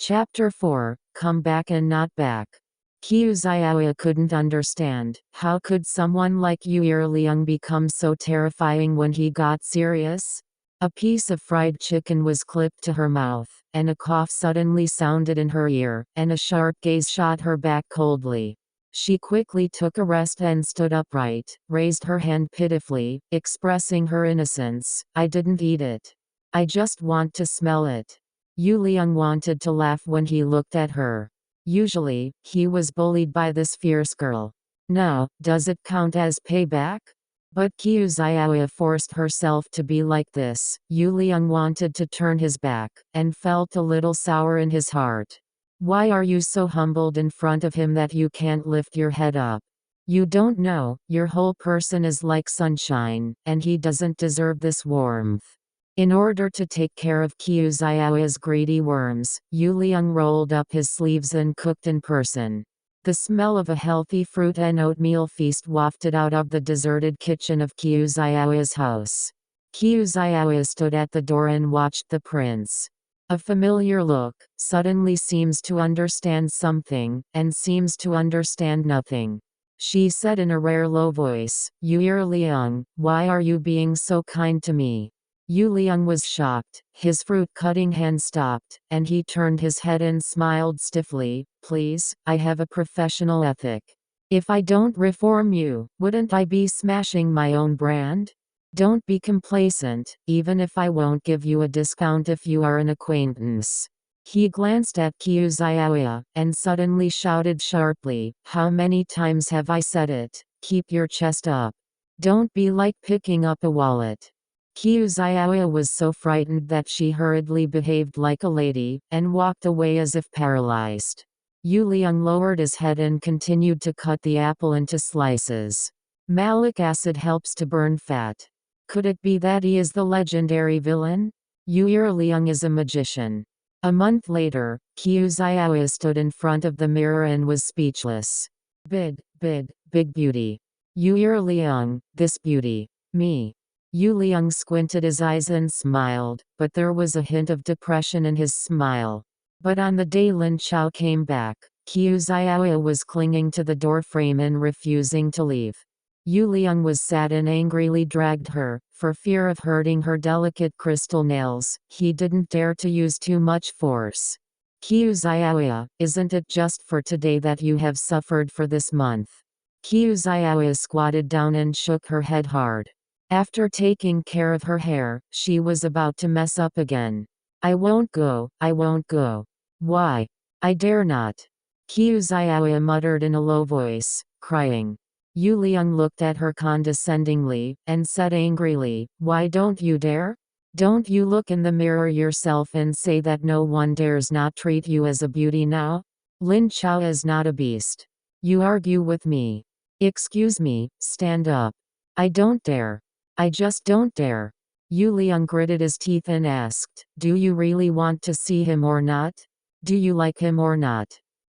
Chapter 4, Come Back and Not Back. Xiaoya couldn't understand, how could someone like Yue Liang become so terrifying when he got serious? A piece of fried chicken was clipped to her mouth, and a cough suddenly sounded in her ear, and a sharp gaze shot her back coldly. She quickly took a rest and stood upright, raised her hand pitifully, expressing her innocence. I didn't eat it. I just want to smell it. Yue Liang wanted to laugh when he looked at her. Usually, he was bullied by this fierce girl. Now, does it count as payback? But Xiaoya forced herself to be like this. Yue Liang wanted to turn his back, and felt a little sour in his heart. Why are you so humbled in front of him that you can't lift your head up? You don't know, your whole person is like sunshine, and he doesn't deserve this warmth. In order to take care of Xiaoya's greedy worms, Yue Liang rolled up his sleeves and cooked in person. The smell of a healthy fruit and oatmeal feast wafted out of the deserted kitchen of Xiaoya's house. Xiaoya stood at the door and watched the prince. A familiar look, suddenly seems to understand something, and seems to understand nothing. She said in a rare low voice, Yue Liang, why are you being so kind to me? Yue Liang was shocked, his fruit-cutting hand stopped, and he turned his head and smiled stiffly. Please, I have a professional ethic. If I don't reform you, wouldn't I be smashing my own brand? Don't be complacent, even if I won't give you a discount if you are an acquaintance. He glanced at Xiaoya, and suddenly shouted sharply, how many times have I said it? Keep your chest up. Don't be like picking up a wallet. Xiaoya was so frightened that she hurriedly behaved like a lady, and walked away as if paralyzed. Yue Liang lowered his head and continued to cut the apple into slices. Malic acid helps to burn fat. Could it be that he is the legendary villain? Yue Liang is a magician. A month later, Xiaoya stood in front of the mirror and was speechless. Big beauty. Yue Liang, this beauty. Me. Yue Liang squinted his eyes and smiled, but there was a hint of depression in his smile. But on the day Lin Chao came back, Xiaoya was clinging to the doorframe and refusing to leave. Yue Liang was sad and angrily dragged her, for fear of hurting her delicate crystal nails. He didn't dare to use too much force. Xiaoya, isn't it just for today that you have suffered for this month? Xiaoya squatted down and shook her head hard. After taking care of her hair, she was about to mess up again. I won't go. Why? I dare not. Xiaoya muttered in a low voice, crying. Yue Liang looked at her condescendingly, and said angrily, why don't you dare? Don't you look in the mirror yourself and say that no one dares not treat you as a beauty now? Lin Chao is not a beast. You argue with me. Excuse me, stand up. I don't dare. I just don't dare. Yue Liang gritted his teeth and asked, do you really want to see him or not? Do you like him or not?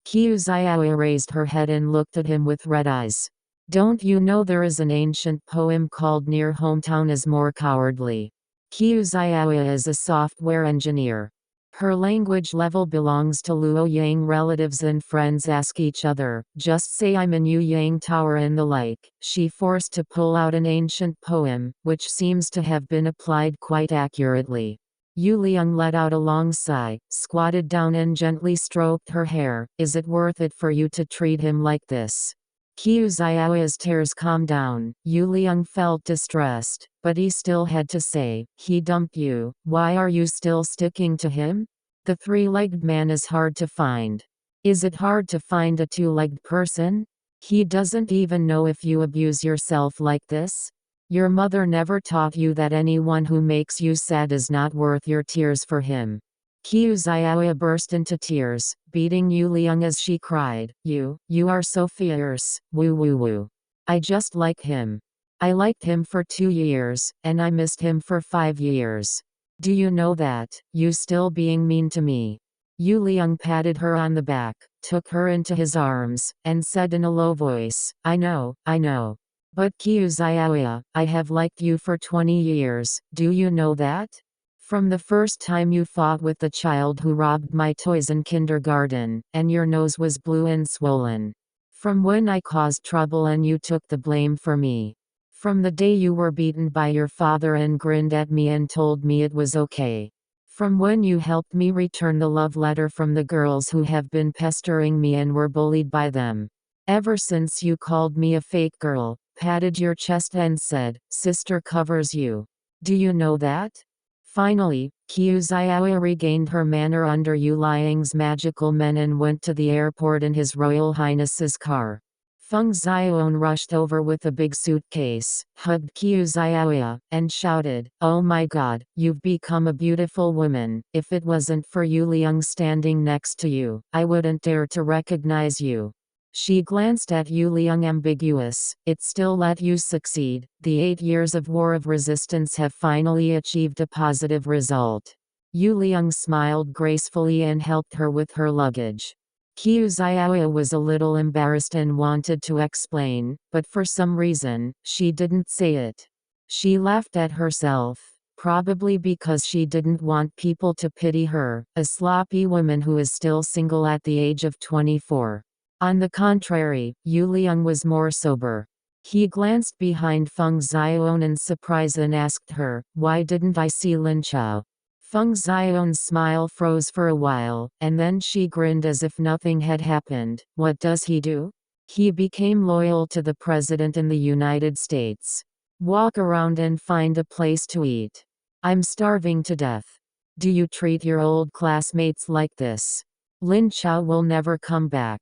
Xiaoya raised her head and looked at him with red eyes. Don't you know there is an ancient poem called Near Hometown is More Cowardly? Xiaoya is a software engineer. Her language level belongs to Luoyang. Relatives and friends ask each other, just say I'm in Yueyang Tower and the like. She forced to pull out an ancient poem, which seems to have been applied quite accurately. Yue Liang let out a long sigh, squatted down and gently stroked her hair. Is it worth it for you to treat him like this? Xiaoya's tears calmed down. Yue Liang felt distressed, but he still had to say, he dumped you, why are you still sticking to him? The three-legged man is hard to find. Is it hard to find a two-legged person? He doesn't even know if you abuse yourself like this. Your mother never taught you that anyone who makes you sad is not worth your tears for him. Xiaoya burst into tears, beating Yue Liang as she cried, You are so fierce, woo. I just like him. I liked him for 2 years, and I missed him for 5 years. Do you know that, you still being mean to me? Yue Liang patted her on the back, took her into his arms, and said in a low voice, I know. But Xiaoya, I have liked you for 20 years, do you know that? From the first time you fought with the child who robbed my toys in kindergarten, and your nose was blue and swollen. From when I caused trouble and you took the blame for me. From the day you were beaten by your father and grinned at me and told me it was okay. From when you helped me return the love letter from the girls who have been pestering me and were bullied by them. Ever since you called me a fake girl, patted your chest and said, "Sister covers you. Do you know that?" Finally, Qiuzhaoya regained her manner under Yue Liang's magical men and went to the airport in his Royal Highness's car. Feng Xiaoan rushed over with a big suitcase, hugged Qiuzhaoya, and shouted, "Oh my god, you've become a beautiful woman. If it wasn't for Yue Liang standing next to you, I wouldn't dare to recognize you." She glanced at Yue Liang ambiguous. "It still let you succeed. The 8 years of war of resistance have finally achieved a positive result." Yue Liang smiled gracefully and helped her with her luggage. Qiuzhaoya was a little embarrassed and wanted to explain, but for some reason, she didn't say it. She laughed at herself, probably because she didn't want people to pity her, a sloppy woman who is still single at the age of 24. On the contrary, Yue Liang was more sober. He glanced behind Feng Xiaoan in surprise and asked her, "Why didn't I see Lin Chao?" Feng Xiaoan's smile froze for a while, and then she grinned as if nothing had happened. "What does he do?" "He became loyal to the president in the United States. Walk around and find a place to eat. I'm starving to death. Do you treat your old classmates like this?" "Lin Chao will never come back.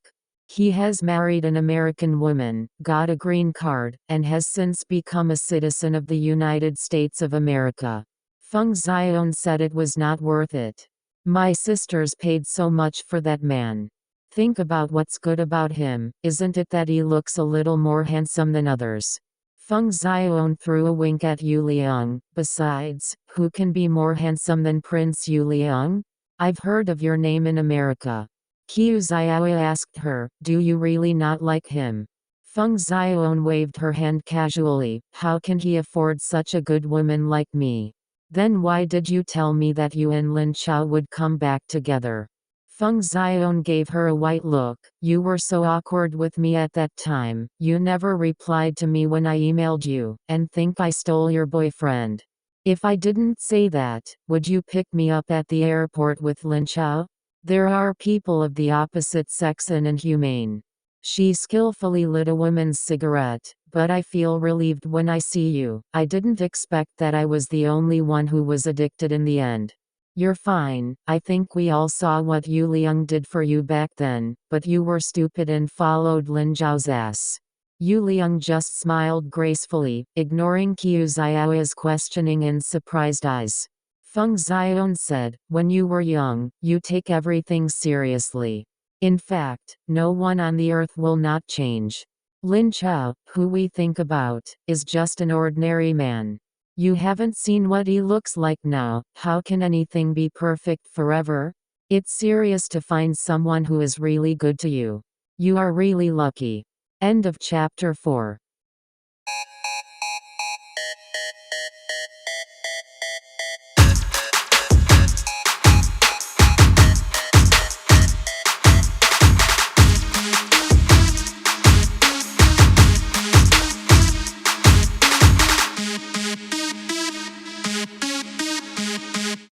He has married an American woman, got a green card, and has since become a citizen of the United States of America." Feng Xiaoan said it was not worth it. "My sisters paid so much for that man. Think about what's good about him, isn't it that he looks a little more handsome than others?" Feng Xiaoan threw a wink at Yue Liang. "Besides, who can be more handsome than Prince Yue Liang? I've heard of your name in America." Qiuzhaoya asked her, "Do you really not like him?" Feng Xiaoan waved her hand casually. "How can he afford such a good woman like me?" "Then why did you tell me that you and Lin Chao would come back together?" Feng Xiaoan gave her a white look. "You were so awkward with me at that time. You never replied to me when I emailed you, and think I stole your boyfriend. If I didn't say that, would you pick me up at the airport with Lin Chao? There are people of the opposite sex and inhumane." She skillfully lit a woman's cigarette. "But I feel relieved when I see you. I didn't expect that I was the only one who was addicted in the end. You're fine. I think we all saw what Yue Liang did for you back then, but you were stupid and followed Lin Zhao's ass." Yue Liang just smiled gracefully, ignoring Qiuzhaoya's questioning and surprised eyes. Feng Xiaoan said, "When you were young, you take everything seriously. In fact, no one on the earth will not change. Lin Chao, who we think about, is just an ordinary man. You haven't seen what he looks like now. How can anything be perfect forever? It's serious to find someone who is really good to you. You are really lucky." End of chapter 4.